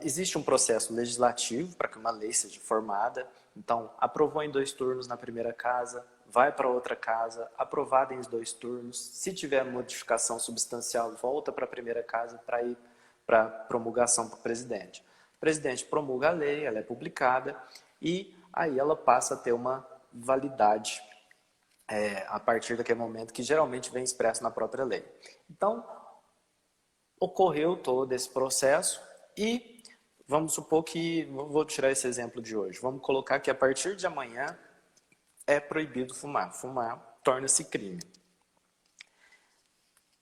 Existe um processo legislativo para que uma lei seja formada. Então, aprovou em 2 turnos na primeira casa, vai para outra casa, aprovada em 2 turnos. Se tiver modificação substancial, volta para a primeira casa para ir para promulgação para o presidente. O presidente promulga a lei, ela é publicada e aí ela passa a ter uma validade a partir daquele momento que geralmente vem expresso na própria lei. Então, ocorreu todo esse processo e vamos supor que, vou tirar esse exemplo de hoje, vamos colocar que a partir de amanhã é proibido fumar. Fumar torna-se crime.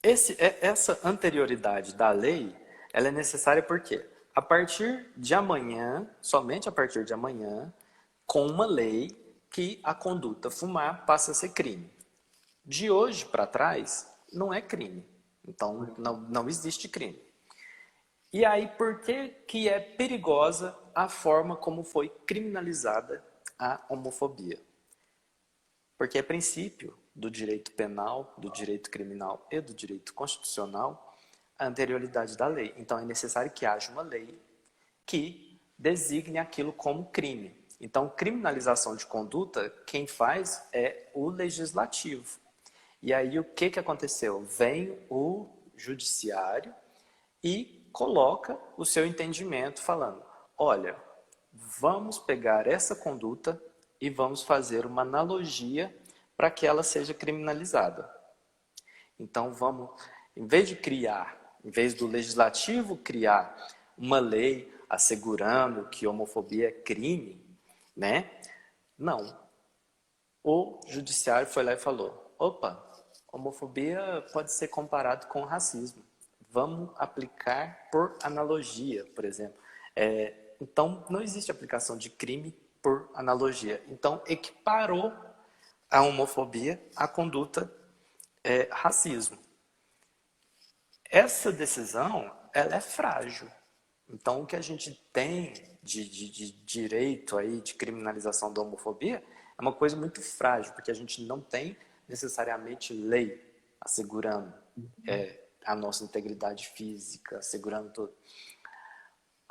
Essa anterioridade da lei, ela é necessária porque a partir de amanhã, somente a partir de amanhã, com uma lei que a conduta fumar passa a ser crime. De hoje para trás, não é crime. Então, não existe crime. E aí, por que que é perigosa a forma como foi criminalizada a homofobia? Porque é princípio do direito penal, do direito criminal e do direito constitucional a anterioridade da lei. Então é necessário que haja uma lei que designe aquilo como crime. Então, criminalização de conduta, quem faz é o legislativo. E aí o que que aconteceu? Vem o judiciário e coloca o seu entendimento falando, olha, vamos pegar essa conduta e vamos fazer uma analogia para que ela seja criminalizada. Então vamos, em vez do legislativo criar uma lei assegurando que homofobia é crime, né? Não. O judiciário foi lá e falou, opa, homofobia pode ser comparado com racismo. Vamos aplicar por analogia, por exemplo. Então, não existe aplicação de crime por analogia. Então, equiparou a homofobia à conduta racismo. Essa decisão, ela é frágil. Então, o que a gente tem de direito aí, de criminalização da homofobia, é uma coisa muito frágil, porque a gente não tem necessariamente lei assegurando a nossa integridade física, assegurando tudo.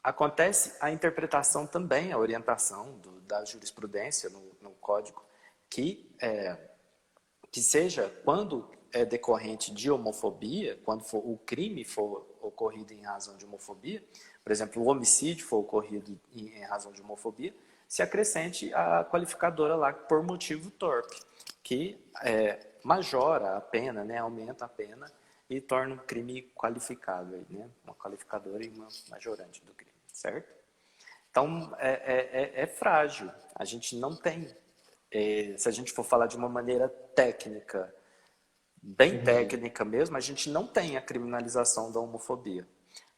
Acontece a interpretação também, a orientação da jurisprudência no código, que seja, quando é decorrente de homofobia, quando o crime for ocorrido em razão de homofobia, por exemplo, o homicídio for ocorrido em razão de homofobia, se acrescente a qualificadora lá por motivo torpe, que majora a pena, né, aumenta a pena e torna um crime qualificado, aí, né, uma qualificadora e uma majorante do crime, certo? Então, é frágil. A gente não tem, se a gente for falar de uma maneira técnica, bem Entendi. técnica mesmo, a gente não tem a criminalização da homofobia.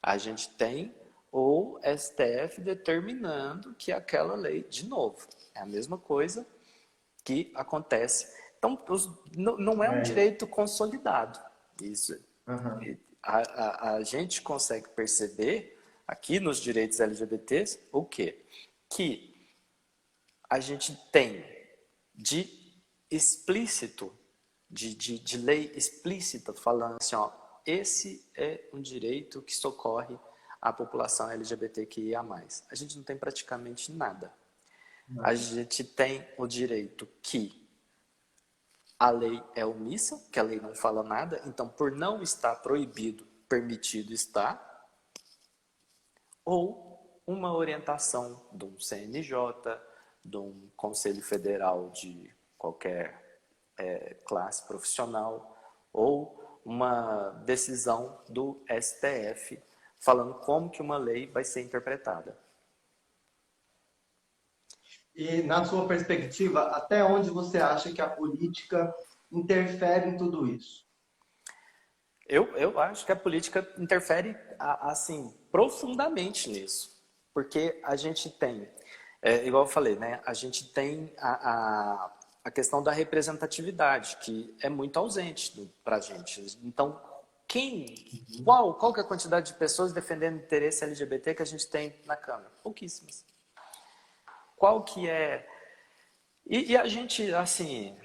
A gente tem o STF determinando que aquela lei, de novo, é a mesma coisa que acontece. Então, não é um É. direito consolidado. Isso. Aham. A gente consegue perceber aqui nos direitos LGBTs o quê? Que a gente tem de explícito, de lei explícita, falando assim, ó, esse é um direito que socorre a população LGBTQIA+. A gente não tem praticamente nada. A Nada. gente tem o direito que a lei é omissa, que a lei não fala nada, então por não estar proibido, permitido está, ou uma orientação de um CNJ, de um Conselho Federal de qualquer classe profissional, ou uma decisão do STF falando como que uma lei vai ser interpretada. E, na sua perspectiva, até onde você acha que a política interfere em tudo isso? Eu acho que a política interfere assim profundamente nisso, porque a gente tem, igual eu falei, né? A gente tem a questão da representatividade que é muito ausente para a gente. Então, qual que é a quantidade de pessoas defendendo o interesse LGBT que a gente tem na Câmara? Pouquíssimas. Qual que é? E a gente, assim,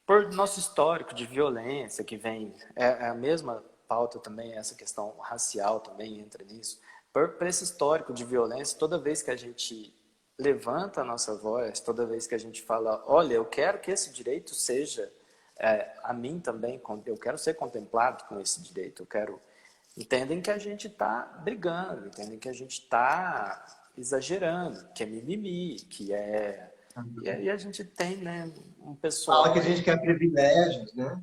por nosso histórico de violência que vem, é a mesma pauta também, essa questão racial também entra nisso. Por esse histórico de violência, toda vez que a gente levanta a nossa voz, toda vez que a gente fala, olha, eu quero que esse direito seja a mim também, eu quero ser contemplado com esse direito, eu quero... Entendem que a gente está brigando, entendem que a gente está exagerando, que é mimimi, que é... E aí a gente tem, né, um Fala que pessoal a gente aí. quer privilégios, né?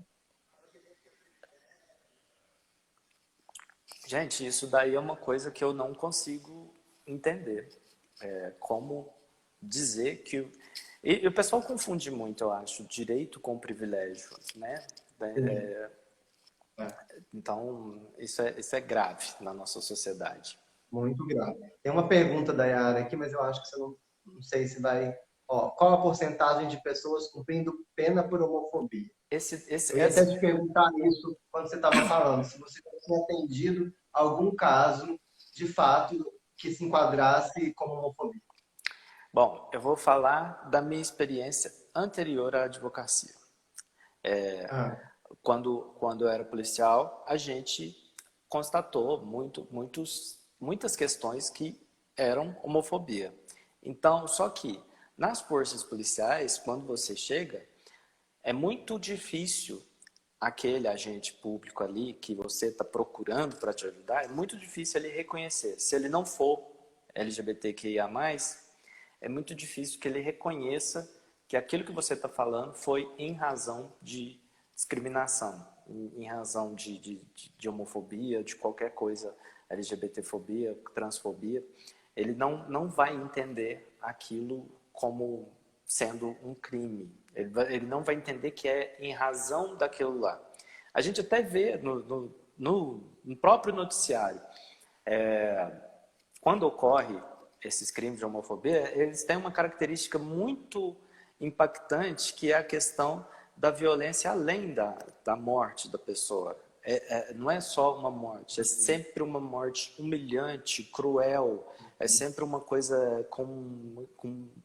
Gente, isso daí é uma coisa que eu não consigo entender. Como dizer que... E o pessoal confunde muito, eu acho, direito com privilégio, né? Sim. É, É, então, isso é grave na nossa sociedade. muito grave. Tem uma pergunta da Yara aqui, mas eu acho que você não sei se vai. Ó, qual a porcentagem de pessoas cumprindo pena por homofobia? Eu ia até te perguntar isso quando você estava falando, se você já tinha atendido algum caso, de fato, que se enquadrasse como homofobia. Bom, eu vou falar da minha experiência anterior à advocacia. Ah, Quando eu era policial, a gente constatou muitas questões que eram homofobia. Então, só que nas forças policiais, quando você chega, é muito difícil aquele agente público ali que você está procurando para te ajudar, é muito difícil ele reconhecer. Se ele não for LGBTQIA+, é muito difícil que ele reconheça que aquilo que você está falando foi em razão de discriminação, em razão de homofobia, de qualquer coisa, LGBTfobia, transfobia. Ele não vai entender aquilo como sendo um crime. Ele não vai entender que é em razão daquilo lá. A gente até vê no próprio noticiário, quando ocorre esses crimes de homofobia, eles têm uma característica muito impactante, que é a questão da violência além da morte da pessoa. Não é só uma morte, é sempre uma morte humilhante, cruel, é sempre uma coisa com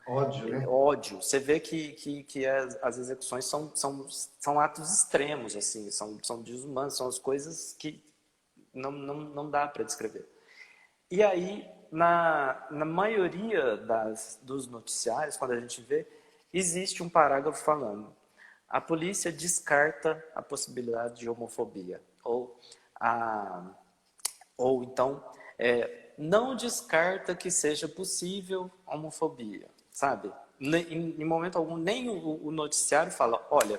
ódio, né? ódio. Você vê que as execuções são atos extremos, assim, são desumanos, são as coisas que não dá para descrever. E aí, na maioria dos noticiários, quando a gente vê, existe um parágrafo falando: a polícia descarta a possibilidade de homofobia, ou Ou então, não descarta que seja possível homofobia, sabe? Em momento algum, nem o noticiário fala, olha,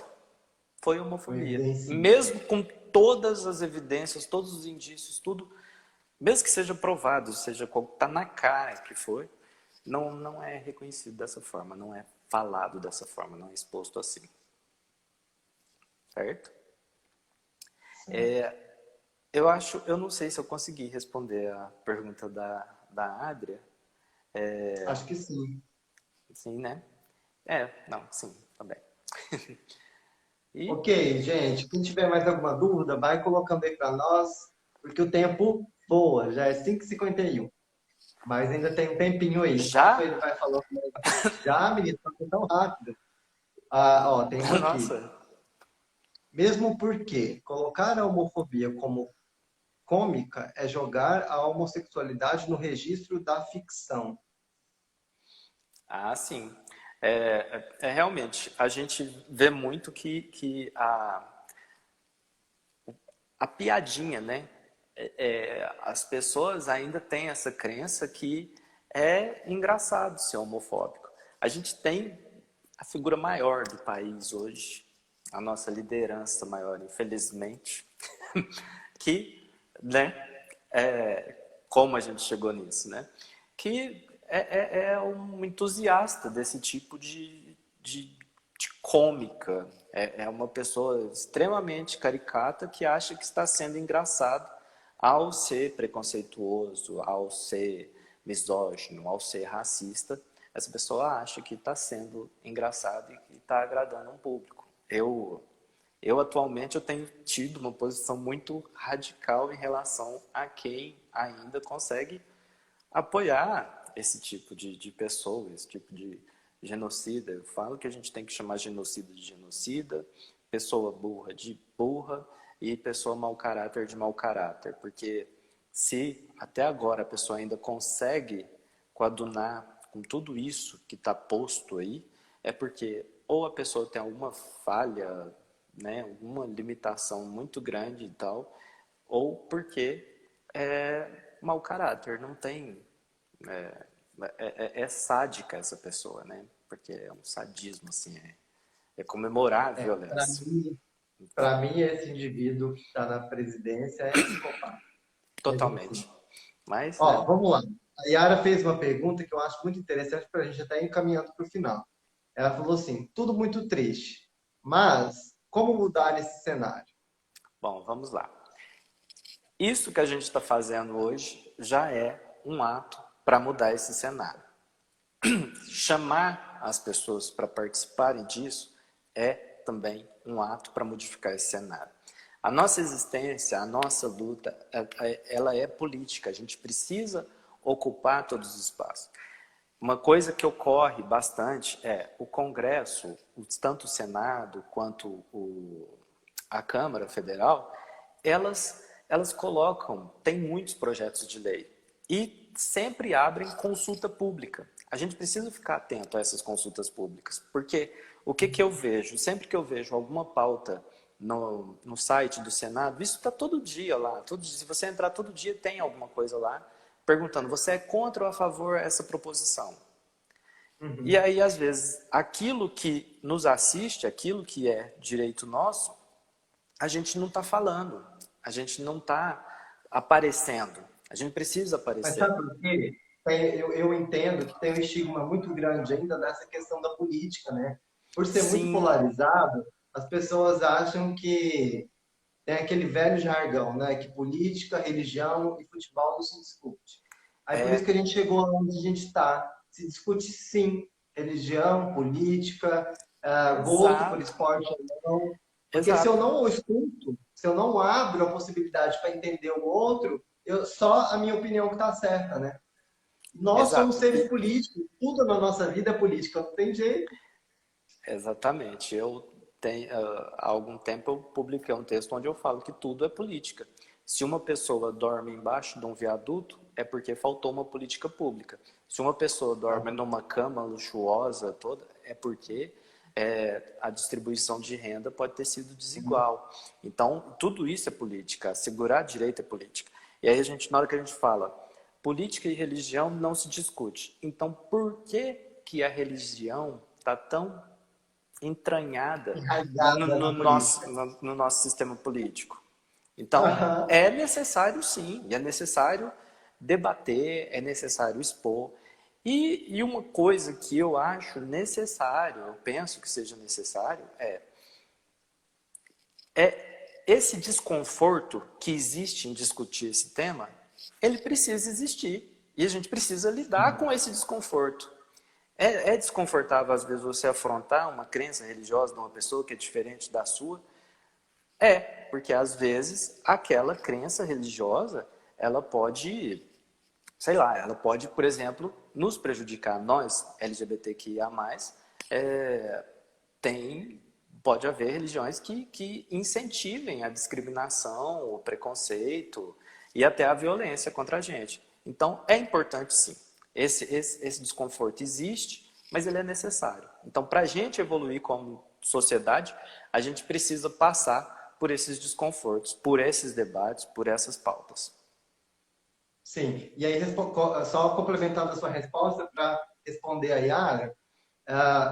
foi Foi homofobia. evidência. Mesmo com todas as evidências, todos os indícios, tudo, mesmo que seja provado, seja está na cara que foi, não é reconhecido dessa forma, não é falado dessa forma, não é exposto assim. Certo? Eu não sei se eu consegui responder a pergunta da Adria. Acho que sim. Sim, né? Não, sim, também. E, Ok, gente. Quem tiver mais alguma dúvida, vai colocando aí para nós, porque o tempo voa, já é 5h51. Mas ainda tem um tempinho aí. Enquanto já? ele vai falando, já, menino, passou tão rápido. Ah, ó, tem uma aqui. Nossa, Mesmo porque colocar a homofobia como cômica é jogar a homossexualidade no registro da ficção. sim. Realmente, a gente vê muito que a piadinha, né? As pessoas ainda têm essa crença que é engraçado ser homofóbico. A gente tem a figura maior do país hoje, a nossa liderança maior, infelizmente, que, né, como a gente chegou nisso, né? Que é um entusiasta desse tipo de cômica. É uma pessoa extremamente caricata que acha que está sendo engraçado ao ser preconceituoso, ao ser misógino, ao ser racista. Essa pessoa acha que está sendo engraçado e que está agradando um público. Eu atualmente eu tenho tido uma posição muito radical em relação a quem ainda consegue apoiar esse tipo de pessoa, esse tipo de genocida. Eu falo que a gente tem que chamar genocida de genocida, pessoa burra de burra e pessoa mau caráter de mau caráter, porque se até agora a pessoa ainda consegue coadunar com tudo isso que está posto aí, é porque ou a pessoa tem alguma falha, né, alguma limitação muito grande e tal, ou porque é mau caráter, não tem é, é sádica essa pessoa, né? Porque é um sadismo, assim, é comemorar a Para violência. mim, Então, para mim, esse indivíduo que está na presidência é psicopata. É totalmente. genocídio. Mas, Ó, né? vamos lá. A Yara fez uma pergunta que eu acho muito interessante para a gente até ir encaminhando para o final. Ela falou assim: tudo muito triste, mas como mudar esse cenário? Bom, vamos lá. Isso que a gente está fazendo hoje já é um ato para mudar esse cenário. Chamar as pessoas para participarem disso é também um ato para modificar esse cenário. A nossa existência, a nossa luta, ela é política. A gente precisa ocupar todos os espaços. Uma coisa que ocorre bastante é o Congresso, tanto o Senado quanto a Câmara Federal, elas colocam, tem muitos projetos de lei e sempre abrem consulta pública. A gente precisa ficar atento a essas consultas públicas, porque o que eu vejo? Sempre que eu vejo alguma pauta no site do Senado, isso está todo dia lá. Todo dia, se você entrar todo dia, tem alguma coisa lá perguntando: você é contra ou a favor essa proposição? E Uhum. aí, às vezes, aquilo que nos assiste, aquilo que é direito nosso, a gente não está falando, a gente não está aparecendo. A gente precisa Mas aparecer. sabe por quê? Eu entendo que tem um estigma muito grande ainda nessa questão da política, né? Por ser muito Sim, polarizado, as pessoas acham que tem aquele velho jargão, né? Que política, religião e futebol não se discute. Aí por isso que a gente chegou onde a gente está. Se discute sim, religião, política, gosto por exato, esporte ou não. Porque se eu exato, não o escuto, se eu não abro a possibilidade para entender o outro, só a minha opinião que está certa, né? Nós somos exato. seres políticos, tudo na nossa vida é política, não tem jeito. Exatamente. Há algum tempo eu publiquei um texto onde eu falo que tudo é política. Se uma pessoa dorme embaixo de um viaduto, é porque faltou uma política pública. Se uma pessoa dorme numa cama luxuosa toda, é porque a distribuição de renda pode ter sido desigual. Então, tudo isso é política. Assegurar direito é política. E aí na hora que a gente fala, política e religião não se discute. Então, por que que a religião está tão entranhada Enraizada na política. no nosso sistema político? Então, Aham. é necessário sim, e é necessário debater, é necessário expor. E uma coisa que eu acho necessário, eu penso que seja necessário, é esse desconforto que existe em discutir esse tema, ele precisa existir. E a gente precisa lidar com esse desconforto. É desconfortável, às vezes, você afrontar uma crença religiosa de uma pessoa que é diferente da sua? É, porque às vezes aquela crença religiosa, ela pode, sei lá, ela pode, por exemplo, nos prejudicar. Nós, LGBTQIA+, é, tem, pode haver religiões que incentivem a discriminação, o preconceito e até a violência contra a gente. Então, é importante sim. Esse desconforto existe, mas ele é necessário. Então, para a gente evoluir como sociedade, a gente precisa passar por esses desconfortos, por esses debates, por essas pautas. Sim. E aí, só complementando a sua resposta para responder a Yara,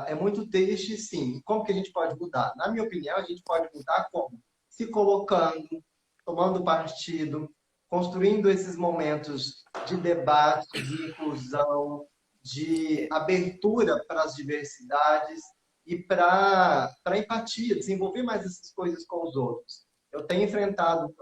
é muito triste, sim. Como que a gente pode mudar? Na minha opinião, a gente pode mudar como? Se colocando, tomando partido, construindo esses momentos de debate, de inclusão, de abertura para as diversidades e para empatia, desenvolver mais essas coisas com os outros. Eu tenho enfrentado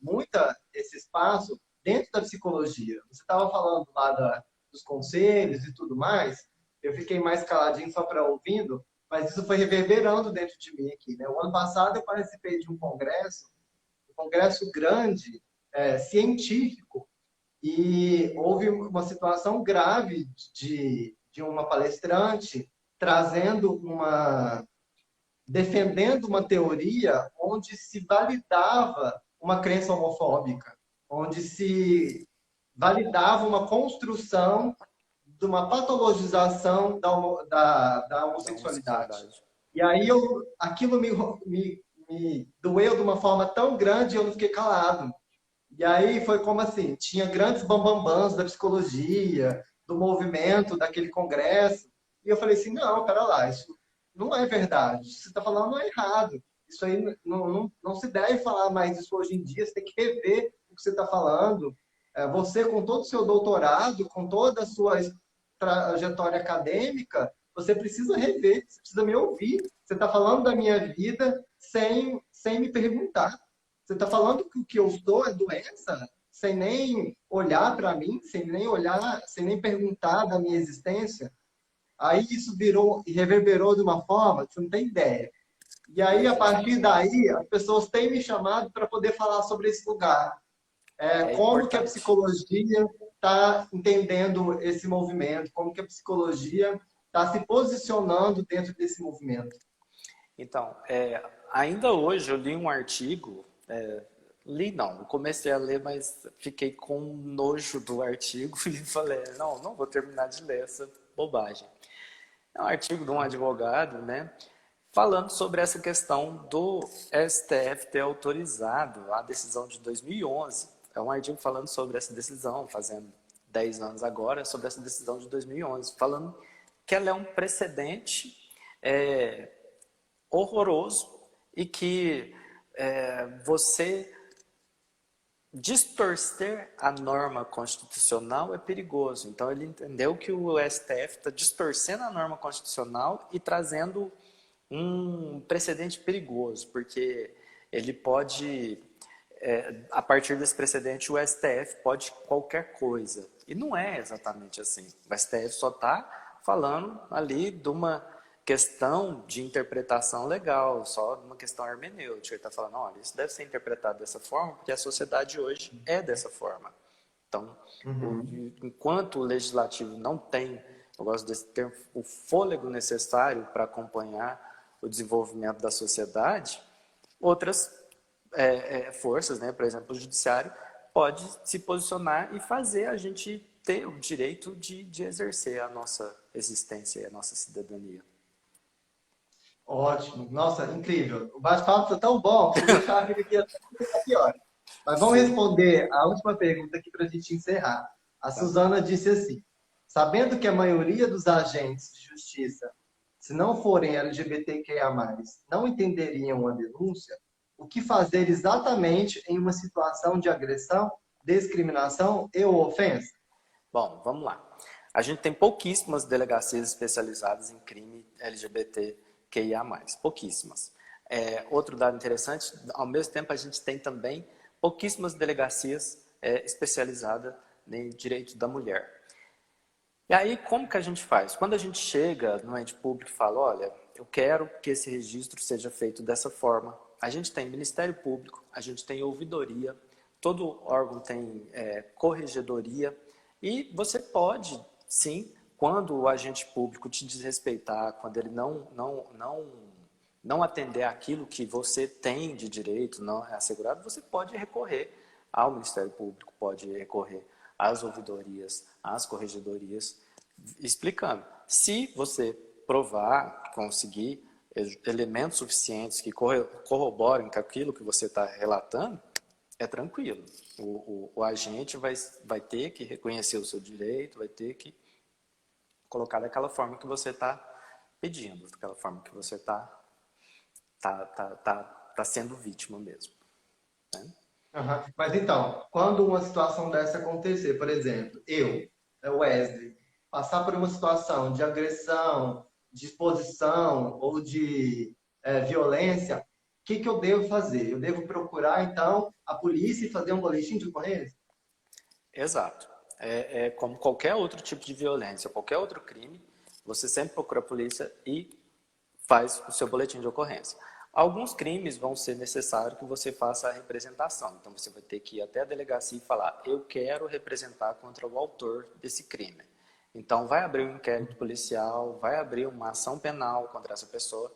muita esse espaço dentro da psicologia. Você estava falando lá dos conselhos e tudo mais, eu fiquei mais caladinho só para ouvindo, mas isso foi reverberando dentro de mim aqui, né? O ano passado eu participei de um congresso grande, científico, e houve uma situação grave de uma palestrante trazendo defendendo uma teoria onde se validava uma crença homofóbica, onde se validava uma construção de uma patologização da Da homossexualidade. homossexualidade. E aí aquilo me doeu de uma forma tão grande e eu não fiquei calado. E aí foi como assim, tinha grandes bambambãs da psicologia, do movimento, daquele congresso, e eu falei assim, não, pera lá, isso não é verdade, isso que você está falando não é errado, isso aí não se deve falar mais disso hoje em dia, você tem que rever o que você está falando. Você, com todo o seu doutorado, com toda a sua trajetória acadêmica, você precisa rever, você precisa me ouvir, você está falando da minha vida sem me perguntar. Você está falando que o que eu estou é doença, sem nem olhar para mim, sem nem olhar, sem nem perguntar da minha existência. Aí isso virou e reverberou de uma forma que você não tem ideia. E aí, a partir daí, as pessoas têm me chamado para poder falar sobre esse lugar. É Como que a importante. psicologia está entendendo esse movimento, como que a psicologia está se posicionando dentro desse movimento. Então, ainda hoje eu li um artigo, li não, eu comecei a ler, mas fiquei com nojo do artigo e falei, não vou terminar de ler essa bobagem. É um artigo de um advogado, né, falando sobre essa questão do STF ter autorizado a decisão de 2011. É um artigo falando sobre essa decisão, fazendo 10 anos agora, sobre essa decisão de 2011, falando que ela é um precedente horroroso e que você distorcer a norma constitucional é perigoso. Então ele entendeu que o STF está distorcendo a norma constitucional e trazendo um precedente perigoso, porque ele pode, a partir desse precedente, o STF pode qualquer coisa. E não é exatamente assim. O STF só está falando ali de uma questão de interpretação legal, só uma questão hermenêutica. Ele está falando, olha, isso deve ser interpretado dessa forma, porque a sociedade hoje é dessa forma. Então, Uhum. enquanto o legislativo não tem, eu gosto desse termo, o fôlego necessário para acompanhar o desenvolvimento da sociedade, outras forças, né, por exemplo, o judiciário, pode se posicionar e fazer a gente ter o direito de exercer a nossa existência e a nossa cidadania. Ótimo. Nossa, incrível. O bate-papo está tão bom que se deixar a vida aqui até pior. Mas vamos Sim, responder a última pergunta aqui para a gente encerrar. A tá bom. Suzana disse assim: sabendo que a maioria dos agentes de justiça, se não forem LGBTQIA+, não entenderiam a denúncia, o que fazer exatamente em uma situação de agressão, discriminação e ou ofensa? Bom, vamos lá. A gente tem pouquíssimas delegacias especializadas em crime LGBTQIA+, pouquíssimas. Outro dado interessante, ao mesmo tempo a gente tem também pouquíssimas delegacias especializadas em direito da mulher. E aí, como que a gente faz? Quando a gente chega no ente público e fala, olha, eu quero que esse registro seja feito dessa forma. A gente tem Ministério Público, a gente tem ouvidoria, todo órgão tem corregedoria, e você pode, sim, quando o agente público te desrespeitar, quando ele não atender aquilo que você tem de direito, não é assegurado, você pode recorrer ao Ministério Público, pode recorrer às ouvidorias, às corregedorias, explicando. Se você provar, conseguir elementos suficientes que corroborem com aquilo que você está relatando, é tranquilo. O agente vai ter que reconhecer o seu direito, vai ter que colocar daquela forma que você está pedindo, daquela forma que você tá sendo vítima mesmo. Né? Aham. Mas então, quando uma situação dessa acontecer, por exemplo, eu, Wesley, passar por uma situação de agressão, de exposição ou de violência, o que que eu devo fazer? Eu devo procurar, então, a polícia e fazer um boletim de ocorrência? Exato. É como qualquer outro tipo de violência, qualquer outro crime, você sempre procura a polícia e faz o seu boletim de ocorrência. Alguns crimes vão ser necessário que você faça a representação. Então, você vai ter que ir até a delegacia e falar, eu quero representar contra o autor desse crime. Então, vai abrir um inquérito policial, vai abrir uma ação penal contra essa pessoa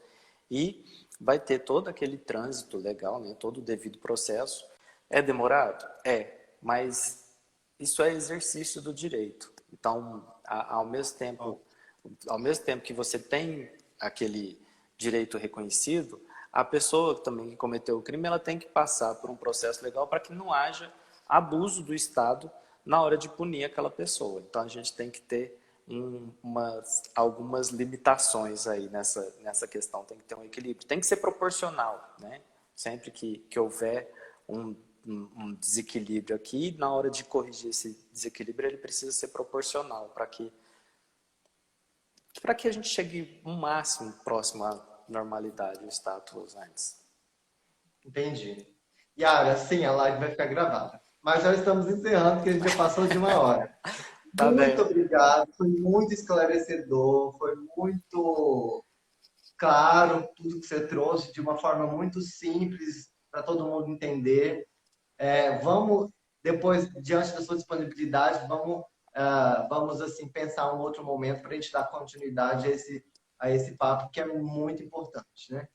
e vai ter todo aquele trânsito legal, né? Todo o devido processo. É demorado? Mas isso é exercício do direito. Então, ao mesmo tempo que você tem aquele direito reconhecido, a pessoa também que cometeu o crime, ela tem que passar por um processo legal para que não haja abuso do Estado na hora de punir aquela pessoa. Então, a gente tem que ter algumas limitações aí nessa questão, tem que ter um equilíbrio. Tem que ser proporcional, né? Sempre que houver um desequilíbrio aqui, na hora de corrigir esse desequilíbrio, ele precisa ser proporcional para que a gente chegue o máximo próximo à normalidade, o status antes. Entendi. Yara, sim, a live vai ficar gravada. Mas já estamos encerrando, porque a gente já passou de uma hora. Tá Muito bem. obrigado, foi muito esclarecedor, foi muito claro tudo que você trouxe de uma forma muito simples para todo mundo entender. Vamos, depois, diante da sua disponibilidade, vamos assim, pensar um outro momento para a gente dar continuidade a esse papo que é muito importante, né?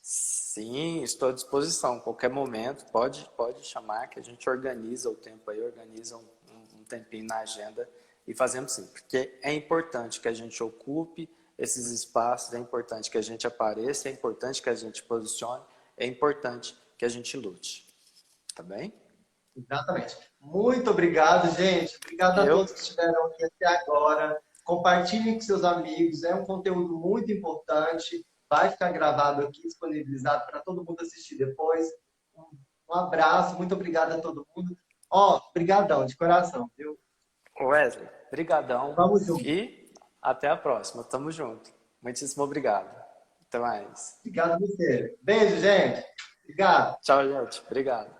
Sim, estou à disposição. Qualquer momento, pode chamar que a gente organiza o tempo aí, organiza um tempinho na agenda e fazemos sim. Porque é importante que a gente ocupe esses espaços, é importante que a gente apareça, é importante que a gente posicione, é importante que a gente lute. Tá bem? Exatamente. Muito obrigado, gente. Obrigado a Eu todos que estiveram aqui até agora. Compartilhem com seus amigos, é um conteúdo muito importante. Vai ficar gravado aqui, disponibilizado para todo mundo assistir depois. Um abraço, muito obrigado a todo mundo. Ó, brigadão, de coração, viu? Wesley, brigadão Vamos junto. e até a próxima. Tamo junto. Muitíssimo obrigado. Até mais. Obrigado a você. Beijo, gente. Obrigado. Tchau, gente. Obrigado.